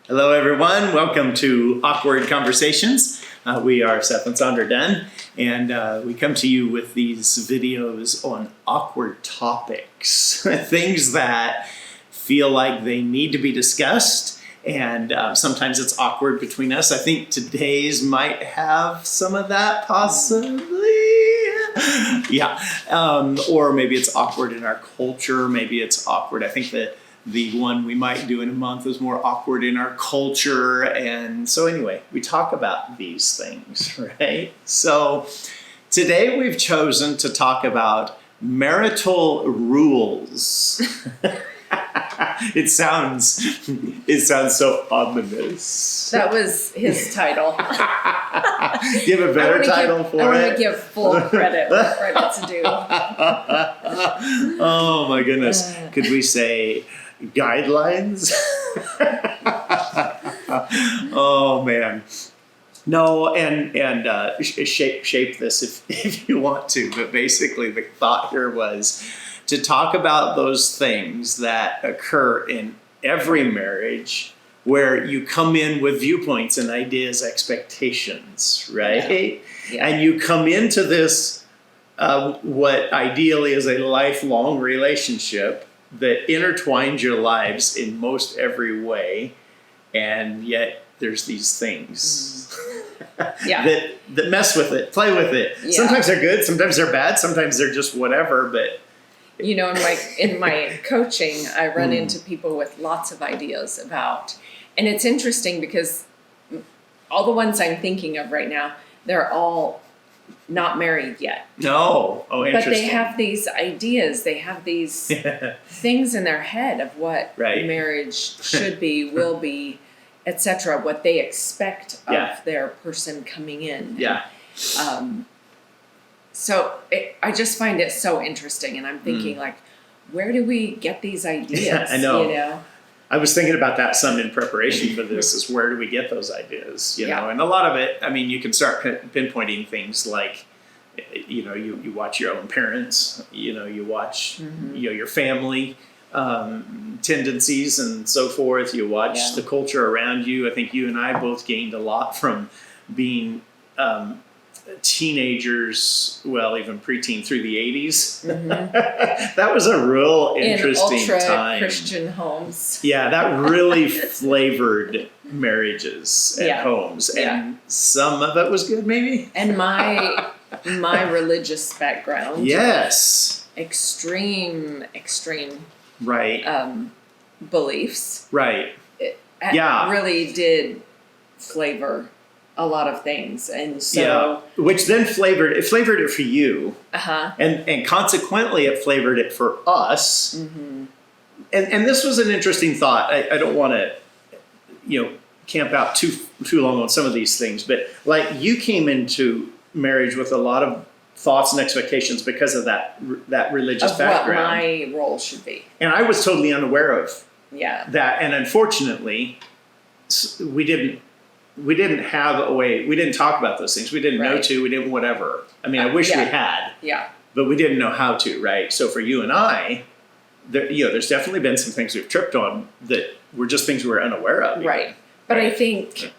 Hello, everyone. Welcome to Awkward Conversations. We are Seth and Sandra Dunn, and we come to you with these videos on awkward topics, things that feel like they need to be discussed, and sometimes it's awkward between us. I think today's might have some of that, possibly. Yeah. Or maybe it's awkward in our culture. Maybe it's awkward. I think that the one we might do in a month is more awkward in our culture. And so anyway, we talk about these things, right? So today we've chosen to talk about marital rules. It sounds so ominous. That was his title. Do you have a better title for it? I want to give full credit where credit's due. Oh my goodness. Could we say guidelines? Oh man. No, and shape this if you want to, but basically the thought here was to talk about those things that occur in every marriage where you come in with viewpoints and ideas, expectations, right? Yeah. And you come into this, what ideally is a lifelong relationship that intertwines your lives in most every way, and yet there's these things that mess with it, play with it. Yeah. Sometimes they're good, sometimes they're bad, sometimes they're just whatever, but you know, in my coaching, I run into people with lots of ideas about, and it's interesting because all the ones I'm thinking of right now, they're all not married yet. No. Oh, interesting. But they have these ideas, they have these things in their head of what marriage should be, will be, etc., what they expect of their person coming in. Yeah. So I just find it so interesting, and I'm thinking like, where do we get these ideas? Yeah, I know. You know? I was thinking about that some in preparation for this, is where do we get those ideas, you know? And a lot of it, I mean, you can start pinpointing things like, you know, you watch your own parents, you know, you watch you know, your family tendencies and so forth. You watch the culture around you. I think you and I both gained a lot from being teenagers, well, even preteen through the 80s. That was a real interesting in ultra time. Christian homes. Yeah, that really flavored marriages and homes, and some of it was good, maybe. And my religious background, extreme beliefs, really did flavor a lot of things, and so which then flavored it for you, and consequently it flavored it for us. And this was an interesting thought. I don't want to, you know, camp out too long on some of these things, but like you came into marriage with a lot of thoughts and expectations because of that religious background. What my role should be, and I was totally unaware of that, and unfortunately, we didn't have a way. We didn't talk about those things. We didn't know to. We didn't whatever. I mean, I wish we had. Yeah. But we didn't know how to. Right. So for you and I, there's definitely been some things we've tripped on that were just things we were unaware of. Right. But I think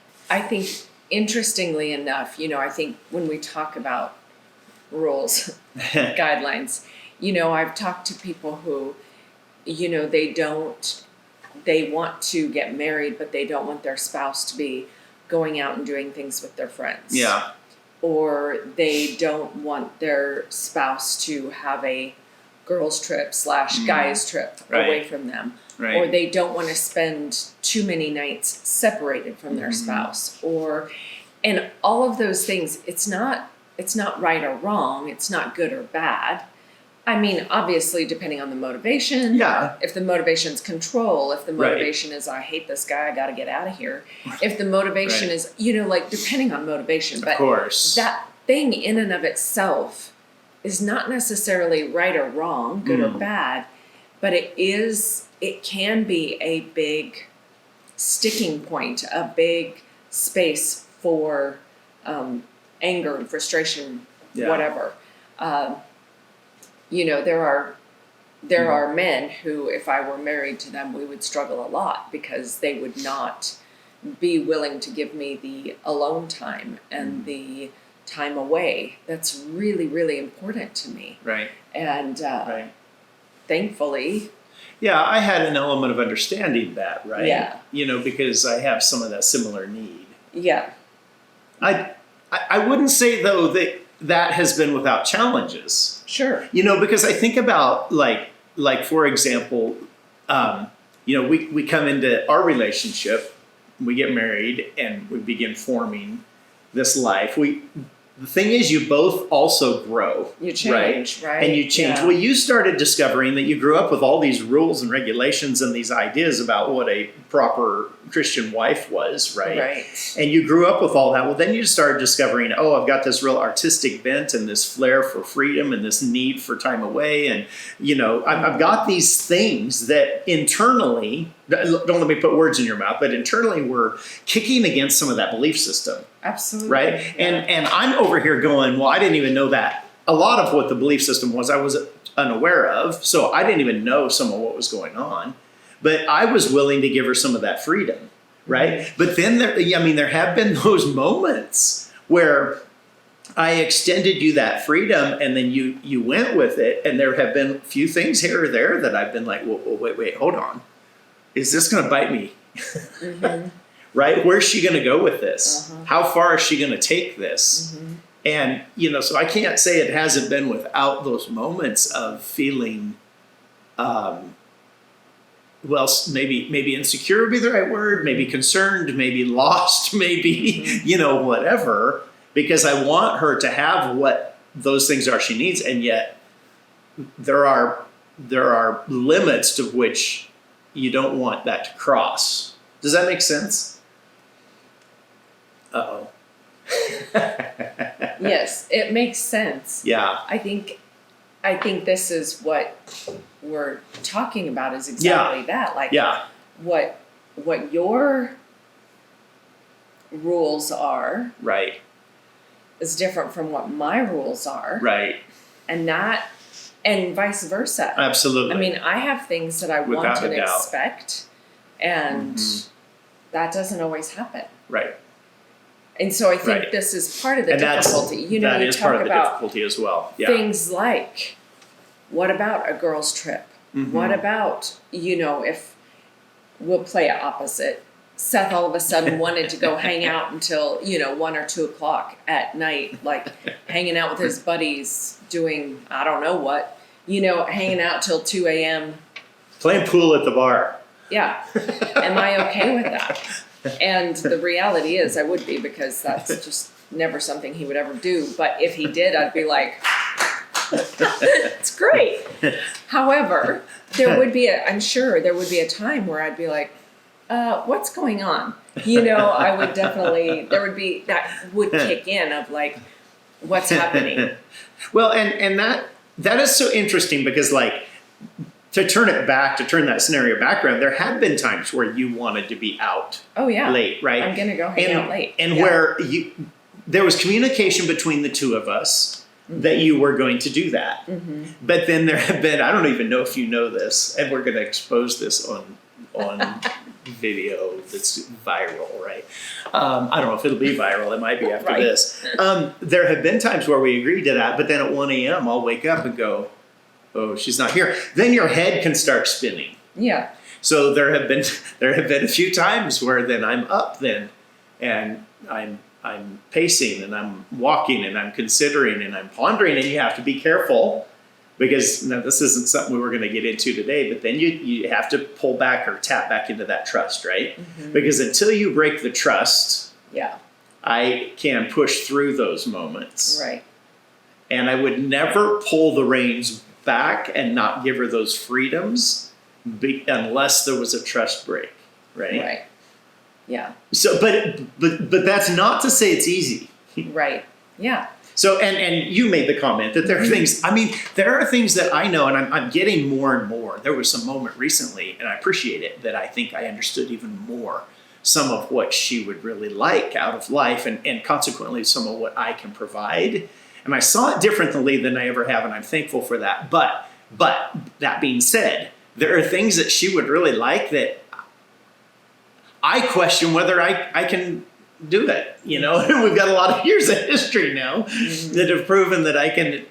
interestingly enough, you know, I think when we talk about rules, guidelines, you know, I've talked to people who, you know, they want to get married, but they don't want their spouse to be going out and doing things with their friends. Yeah. Or they don't want their spouse to have a girls' trip / guys' trip away from them. Right. Or they don't want to spend too many nights separated from their spouse. And all of those things, it's not right or wrong. It's not good or bad. I mean, obviously, depending on the motivation. Yeah. If the motivation's control, if the motivation is, I hate this guy, I got to get out of here. If the motivation is, you know, like depending on motivation. But of course, that thing in and of itself is not necessarily right or wrong, good or bad, but it can be a big sticking point, a big space for anger and frustration, whatever. You know, there are men who, if I were married to them, we would struggle a lot because they would not be willing to give me the alone time and the time away. That's really, really important to me. Right. And Right. thankfully, Yeah, I had an element of understanding that, right? Yeah. You know, because I have some of that similar need. yeah, I wouldn't say though that that has been without challenges. sure. You know, because I think about like for example, you know, we come into our relationship, we get married, and we begin forming this life. The thing is, you both also grow. You change, right? And you change. Yeah. Well, you started discovering that you grew up with all these rules and regulations and these ideas about what a proper Christian wife was, right? Right. And you grew up with all that. Well, then you started discovering, oh, I've got this real artistic bent and this flair for freedom and this need for time away. And, you know, I've got these things that internally, don't let me put words in your mouth, but internally we're kicking against some of that belief system. Absolutely. Right? Yeah. And I'm over here going, well, I didn't even know that. A lot of what the belief system was, I was unaware of. So I didn't even know some of what was going on. But I was willing to give her some of that freedom. Right? But then, there have been those moments where I extended you that freedom and then you went with it. And there have been a few things here or there that I've been like, well wait, hold on. Is this going to bite me? Mm-hmm. Right? Where's she going to go with this? Uh-huh. How far is she going to take this? Mm-hmm. And, you know, so I can't say it hasn't been without those moments of feeling, maybe insecure would be the right word, maybe concerned, maybe lost, maybe, you know, whatever, because I want her to have what those things are she needs. And yet there are limits to which you don't want that to cross. Does that make sense? Uh-oh. Yes, it makes sense. Yeah. I think this is what we're talking about is exactly that. Like Yeah. what your rules are Right. is different from what my rules are. Right. And vice versa. Absolutely. I mean, I have things that I Without want and a doubt. expect, and that doesn't always happen. Right. And so I think Right. this is part of the And difficulty. You know, that you is talk part of the about difficulty as well. Yeah. things like, what about a girls' trip? Mhm. What about, you know, if we'll play it opposite. Seth all of a sudden wanted to go hang out until, 1 or 2 o'clock at night, like hanging out with his buddies, doing, I don't know what, hanging out till 2 a.m. Playing pool at the bar. Yeah. Am I okay with that? And the reality is I would be, because that's just never something he would ever do. But if he did, I'd be like, it's great. However, I'm sure there would be a time where I'd be like, what's going on? I would definitely, that would kick in of like, what's happening? Well, and that is so interesting, because like, to turn that scenario back around, there had been times where you wanted to be out late, right? I'm going to go hang out late. And where there was communication between the two of us that you were going to do that. Mm-hmm. But then there have been, I don't even know if you know this, and we're going to expose this on video that's viral, right? I don't know if it'll be viral. It might be after this. There have been times where we agreed to that, but then at 1 a.m. I'll wake up and go, oh, she's not here. Then your head can start spinning. Yeah. So there have been a few times where then I'm up then, and I'm pacing and I'm walking and I'm considering and I'm pondering, and you have to be careful, because now this isn't something we were going to get into today, but then you have to pull back or tap back into that trust, right? Mm-hmm. Because until you break the trust, I can push through those moments. Right. And I would never pull the reins back and not give her those freedoms unless there was a trust break, right? Right. Yeah. So, but that's not to say it's easy. Right. Yeah. So, and you made the comment that there are things, there are things that I know, and I'm getting more and more. There was some moment recently, and I appreciate it, that I think I understood even more some of what she would really like out of life, and consequently some of what I can provide. And I saw it differently than I ever have, and I'm thankful for that. But that being said, there are things that she would really like that I question whether I can do it. You know, we've got a lot of years of history now that have proven that I can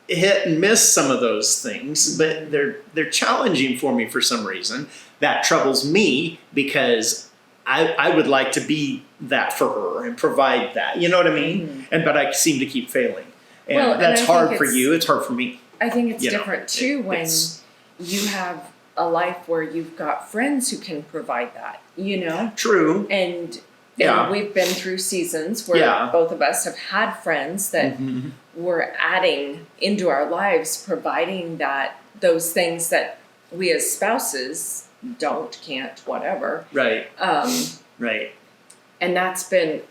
hit and miss some of those things, but they're challenging for me for some reason. That troubles me because I would like to be that for her and provide that. You know what I mean? But I seem to keep failing. And that's hard for you. It's hard for me. I think it's different too when you have a life where you've got friends who can provide that, you know? True. And we've been through seasons where both of us have had friends that were adding into our lives, providing those things that we as spouses can't, whatever. Right. Right. And that's been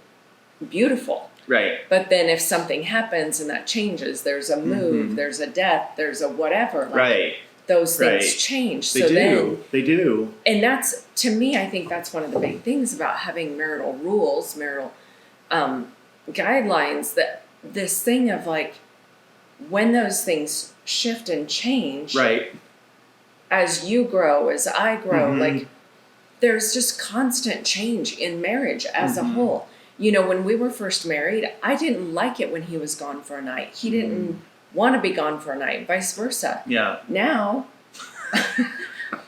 beautiful. Right. But then if something happens and that changes, there's a move, there's a death, there's a whatever. Like, those things change. They do. And that's, to me, I think that's one of the big things about having marital rules, marital guidelines, that this thing of like, when those things shift and change, as you grow, as I grow, like there's just constant change in marriage as a whole. You know, when we were first married, I didn't like it when he was gone for a night. He didn't want to be gone for a night, vice versa. Yeah. Now,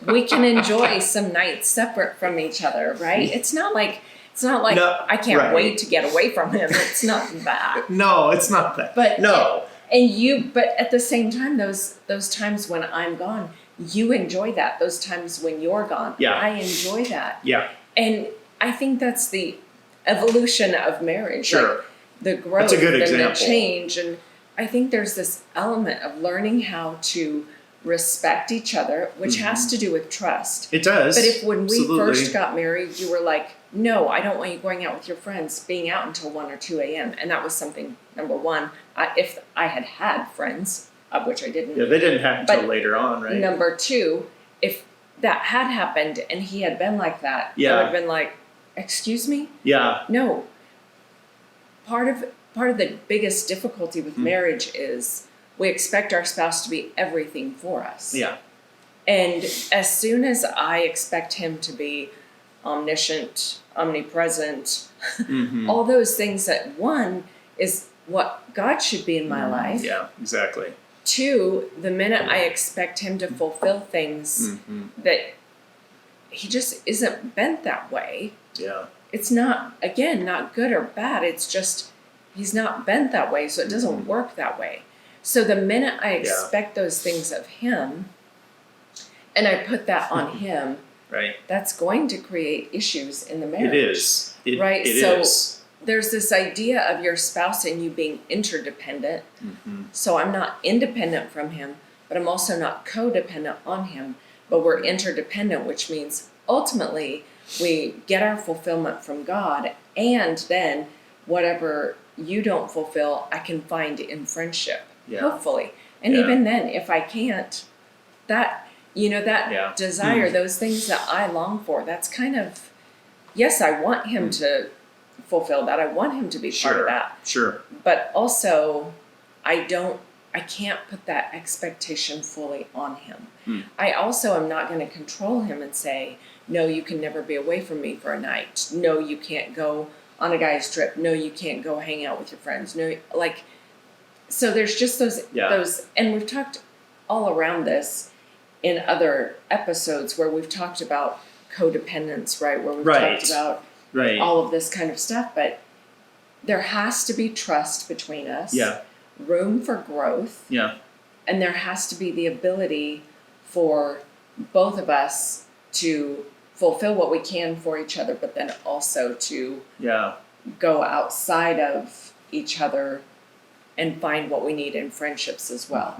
we can enjoy some nights separate from each other, right? It's not like I can't wait to get away from him. It's not that. No, it's not that. But but at the same time, those times when I'm gone, you enjoy that. Those times when you're gone, I enjoy that. Yeah. And I think that's the evolution of marriage. Sure. Like the growth That's a good and example. the change. And I think there's this element of learning how to respect each other, which has to do with trust. It does. But if when we first got married, you were like, no, I don't want you going out with your friends, being out until 1 or 2 a.m. And that was something, number one, if I had friends, of which I didn't. Yeah, they didn't happen until later on, right? Number two, if that had happened and he had been like that, I would have been like, excuse me? Yeah. No. Part of the biggest difficulty with marriage is we expect our spouse to be everything for us. Yeah. And as soon as I expect him to be omniscient, omnipresent, all those things that one is what God should be in my life. Yeah, exactly. Two, the minute I expect him to fulfill things that he just isn't bent that way. Yeah. It's not, again, not good or bad. It's just he's not bent that way, so it doesn't work that way. So the minute I expect those things of him and I put that on him, that's going to create issues in the marriage. It is. It so is. There's this idea of your spouse and you being interdependent. So I'm not independent from him, but I'm also not codependent on him. But we're interdependent, which means ultimately we get our fulfillment from God, and then whatever you don't fulfill, I can find in friendship, hopefully. And even then, if I can't, that desire, those things that I long for, that's kind of, yes, I want him to fulfill that. I want him to be part of that. Sure. But also, I can't put that expectation fully on him. I also am not going to control him and say, no, you can never be away from me for a night. No, you can't go on a guy's trip. No, you can't go hang out with your friends. No, so there's just those, and we've talked all around this in other episodes where we've talked about codependence, right? Where we've talked about all of this kind of stuff, but there has to be trust between us. Room for growth. And there has to be the ability for both of us to fulfill what we can for each other, but then also to go outside of each other and find what we need in friendships as well.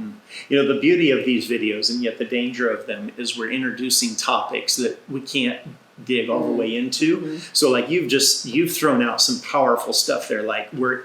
You know, the beauty of these videos, and yet the danger of them, is we're introducing topics that we can't dig all the way into. So like you've thrown out some powerful stuff there, like we're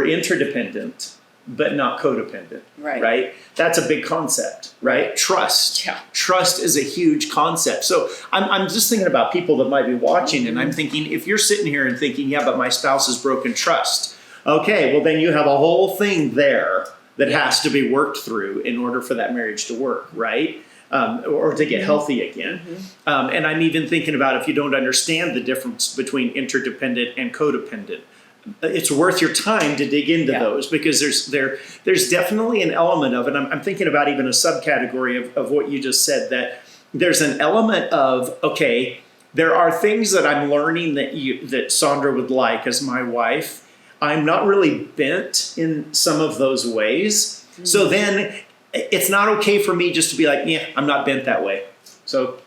interdependent but not codependent, right? That's a big concept, right? Trust. Trust is a huge concept. So I'm just thinking about people that might be watching, and I'm thinking, if you're sitting here and thinking, yeah, but my spouse has broken trust. Okay, well then you have a whole thing there that has to be worked through in order for that marriage to work, right? or to get healthy again. And I'm even thinking about if you don't understand the difference between interdependent and codependent, it's worth your time to dig into those, because there's definitely an element of it. I'm thinking about even a subcategory of what you just said, that there's an element of, okay, there are things that I'm learning that Sandra would like as my wife. I'm not really bent in some of those ways. So then it's not okay for me just to be like, yeah, I'm not bent that way. So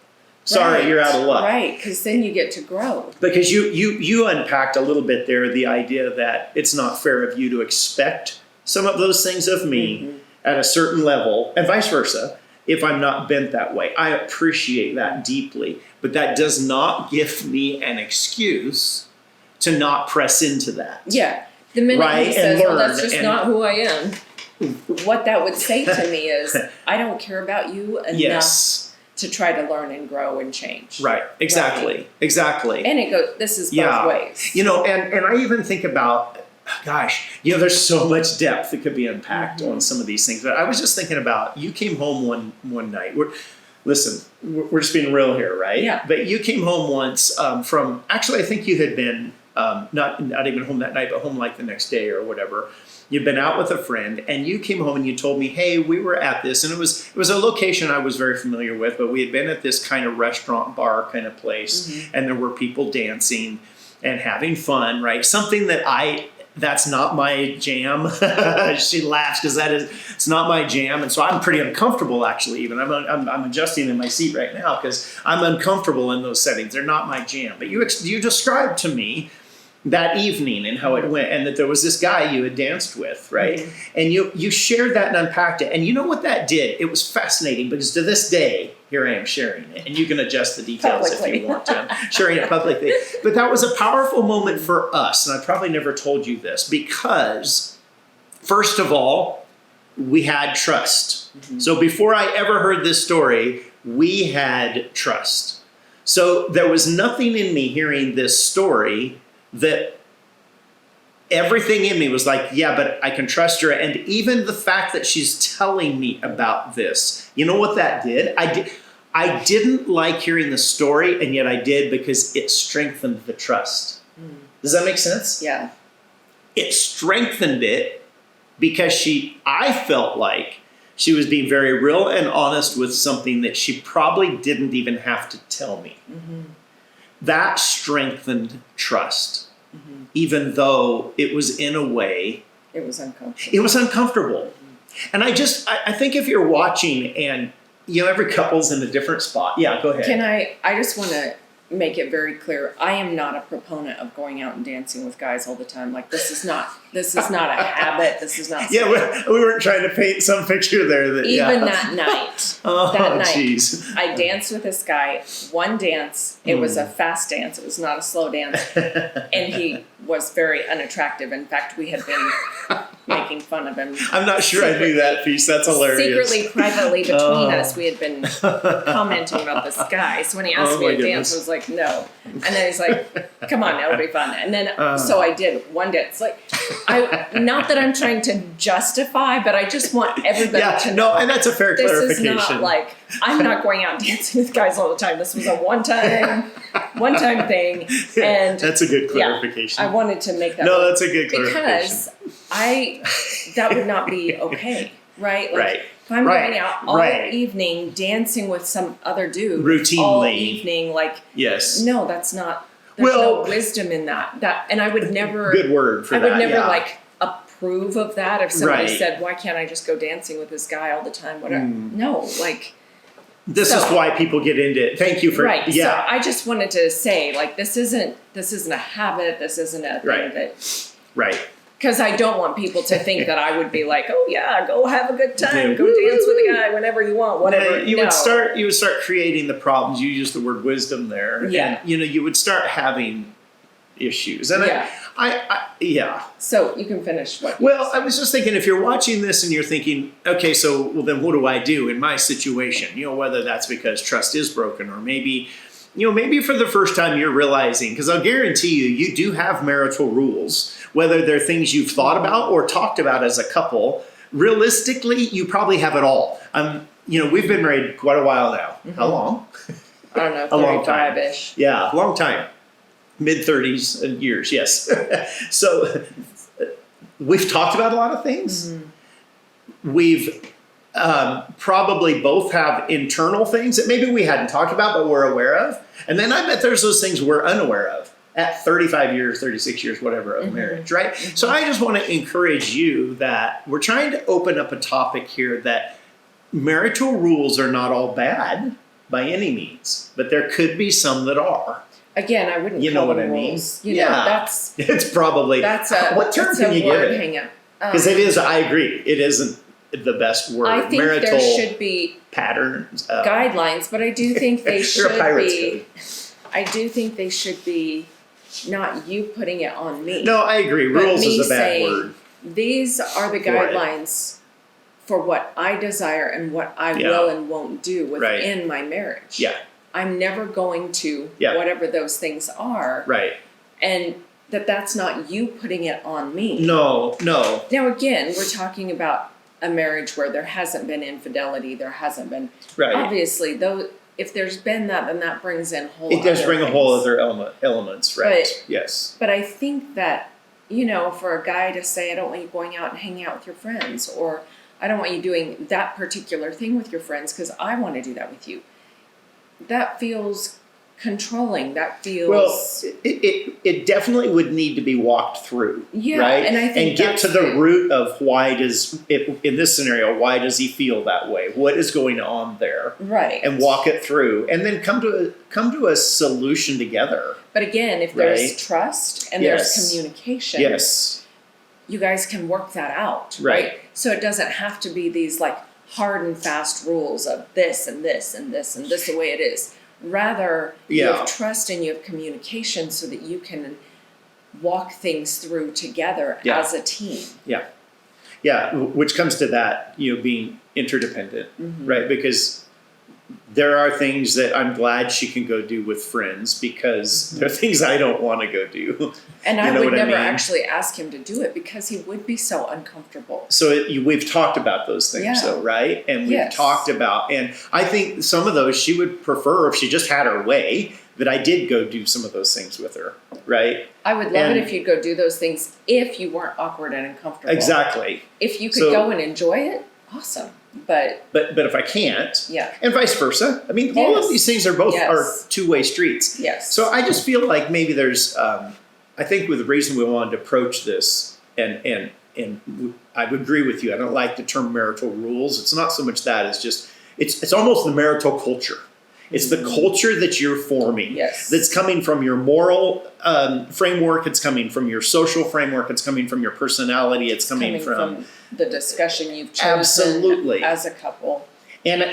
sorry, you're out of luck. Right, because then you get to grow. Because you unpacked a little bit there the idea that it's not fair of you to expect some of those things of me at a certain level, and vice versa, if I'm not bent that way. I appreciate that deeply, but that does not give me an excuse to not press into that. Yeah. The minute he says, well, that's just not who I am, what that would say to me is, I don't care about you enough to try to learn and grow and change. Right. Exactly. Right. Exactly. And it goes, this is both ways. You know, and I even think about, gosh, you know, there's so much depth that could be unpacked on some of these things. But I was just thinking about, you came home one night. We're just being real here, right? Yeah. But you came home once from, actually, I think you had been not even home that night, but home like the next day or whatever. You'd been out with a friend, and you came home and you told me, hey, we were at this, and it was a location I was very familiar with, but we had been at this kind of restaurant bar kind of place, and there were people dancing and having fun, right? Something that's not my jam. She laughs because it's not my jam, and so I'm pretty uncomfortable actually. Even I'm adjusting in my seat right now because I'm uncomfortable in those settings. They're not my jam. But you described to me that evening and how it went, and that there was this guy you had danced with, right? And you shared that and unpacked it, and you know what that did? It was fascinating, because to this day, here I am sharing it, and you can adjust the details if you want to. I'm sharing it publicly. But that was a powerful moment for us, and I probably never told you this, because first of all, we had trust. So before I ever heard this story, we had trust. So there was nothing in me hearing this story that everything in me was like, yeah, but I can trust her. And even the fact that she's telling me about this, you know what that did? I didn't like hearing the story, and yet I did, because it strengthened the trust. Does that make sense? Yeah. It strengthened it because I felt like she was being very real and honest with something that she probably didn't even have to tell me. That strengthened trust, even though it was in a way. It was uncomfortable. It was uncomfortable. And I think if you're watching, and you know, every couple's in a different spot. Yeah, go ahead. I just want to make it very clear. I am not a proponent of going out and dancing with guys all the time. Like, this is not a habit. This is not. Yeah, we weren't trying to paint some picture there that. Even that night. That night, I danced with this guy. One dance. It was a fast dance. It was not a slow dance, and he was very unattractive. In fact, we had been making fun of him. I'm not sure I knew that piece. That's hilarious. Secretly, privately between us, we had been commenting about this guy. So when he asked me to dance, I was like, no. And then he's like, come on, it'll be fun. And then, so I did one dance. Like, not that I'm trying to justify, but I just want everybody to know. No, and that's a fair clarification. This is not like, I'm not going out dancing with guys all the time. This was a one-time thing. And that's a good clarification. I wanted to make that. No, that's a good clarification. Because that would not be okay, right? Like, right. If I'm going out all evening dancing with some other dude routinely all evening, like, yes, no, that's not. There's no wisdom in that, and I would never. Good word for that. I would never like approve of that. If somebody said, "Why can't I just go dancing with this guy all the time?" Whatever. No, like. This is why people get into it. Thank you for Yeah. So I just wanted to say, like, this isn't a habit. This isn't a thing that. Right. Because I don't want people to think that I would be like, oh yeah, go have a good time, go dance with a guy whenever you want, whatever. You would start creating the problems. You used the word wisdom there. Yeah. And, you would start having issues. And I So you can finish what. Well, I was just thinking, if you're watching this and you're thinking, okay, so then what do I do in my situation? Whether that's because trust is broken, or maybe for the first time you're realizing, because I'll guarantee you do have marital rules, whether they're things you've thought about or talked about as a couple. Realistically, you probably have it all. we've been married quite a while now. Mm-hmm. How long? I don't know, a long time. 35-ish. Yeah, long time. Mid-30s years, yes. So we've talked about a lot of things. Mm-hmm. We've probably both have internal things that maybe we hadn't talked about, but we're aware of. And then I bet there's those things we're unaware of at 35 years, 36 years, whatever, of marriage, right? Mm-hmm. So I just want to encourage you that we're trying to open up a topic here that marital rules are not all bad by any means, but there could be some that are. Again, I wouldn't call them rules. You know, that's it's probably what term can you give it? Because it is. I agree. It isn't the best word. I think marital there should be patterns, guidelines, but I do think they should be. I do think they should be not you putting it on me. No, I agree. Rules is a bad word. These are the guidelines for what I desire and what I will and won't do within my marriage. Yeah. I'm never going to whatever those things are. Right. And that's not you putting it on me. No. Now again, we're talking about a marriage where there hasn't been infidelity, there hasn't been obviously though if there's been that, then that brings in it does bring a whole other elements, right? Yes. But I think that, for a guy to say, I don't want you going out and hanging out with your friends, or I don't want you doing that particular thing with your friends because I want to do that with you. That feels controlling. That feels... Well, it definitely would need to be walked through, right? And I think get to the root of why does, in this scenario, why does he feel that way? What is going on there? Right. And walk it through, and then come to a solution together. But again, if there's trust and there's communication, you guys can work that out, right? So it doesn't have to be these like hard and fast rules of this and this and this and this the way it is. Rather, you have trust and you have communication so that you can walk things through together as a team. Yeah, which comes to that, being interdependent, right? Because there are things that I'm glad she can go do with friends because there are things I don't want to go do. And I would never actually ask him to do it because he would be so uncomfortable. So we've talked about those things though, right? And we've talked about, and I think some of those she would prefer if she just had her way, that I did go do some of those things with her, right? I would love it if you'd go do those things if you weren't awkward and uncomfortable. Exactly. If you could go and enjoy it, awesome. But if I can't, and vice versa. I mean, all of these things are both are two-way streets. Yes. So I just feel like maybe there's, I think with the reason we wanted to approach this, and I would agree with you. I don't like the term marital rules. It's not so much that. It's just it's almost the marital culture. It's the culture that you're forming. Yes. That's coming from your moral framework. It's coming from your social framework. It's coming from your personality. It's coming from the discussion you've chosen as a couple. And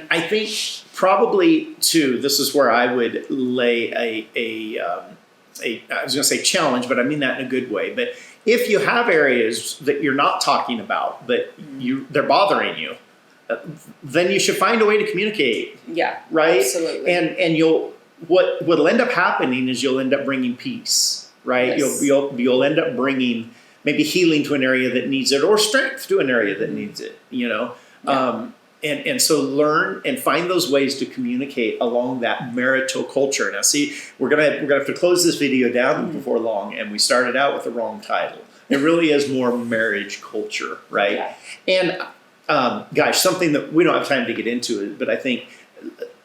I think probably too, this is where I would lay I was going to say challenge, but I mean that in a good way. But if you have areas that you're not talking about, but they're bothering you, then you should find a way to communicate. Yeah, right. Absolutely. And what'll end up happening is you'll end up bringing peace, right? Yes. You'll end up bringing maybe healing to an area that needs it, or strength to an area that needs it. And so learn and find those ways to communicate along that marital culture. Now, see, we're gonna have to close this video down before long, and we started out with the wrong title. It really is more marriage culture, right? Yeah. And gosh, something that we don't have time to get into it, but I think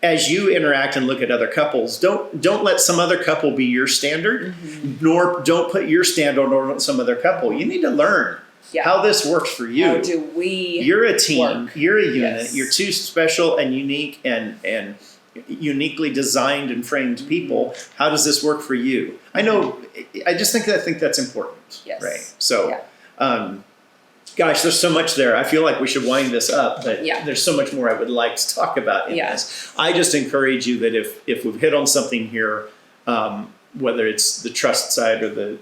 as you interact and look at other couples, don't let some other couple be your standard, nor don't put your standard on some other couple. You need to learn how this works for you. How do we You're a team. work? You're a unit. You're two special and unique and uniquely designed and framed people. How does this work for you? I know. I think that's important. Yes. Right. So, gosh, there's so much there. I feel like we should wind this up, but there's so much more I would like to talk about in this. I just encourage you that if we've hit on something here, whether it's the trust side or the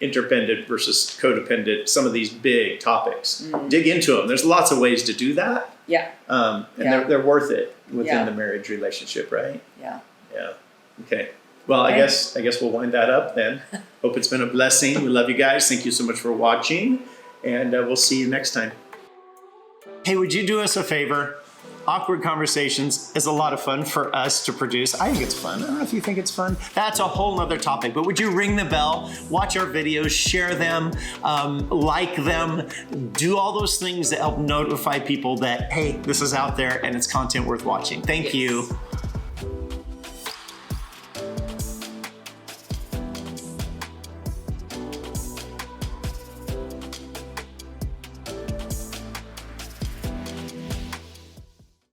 interdependent versus codependent, some of these big topics, dig into them. There's lots of ways to do that. Yeah. And they're worth it within the marriage relationship, right? Yeah. Yeah. Okay. Well, I guess we'll wind that up then. Hope it's been a blessing. We love you guys. Thank you so much for watching. And we'll see you next time. Hey, would you do us a favor? Awkward Conversations is a lot of fun for us to produce. I think it's fun. I don't know if you think it's fun. That's a whole nother topic, but would you ring the bell, watch our videos, share them, like them, do all those things that help notify people that, hey, this is out there and it's content worth watching. Thank you.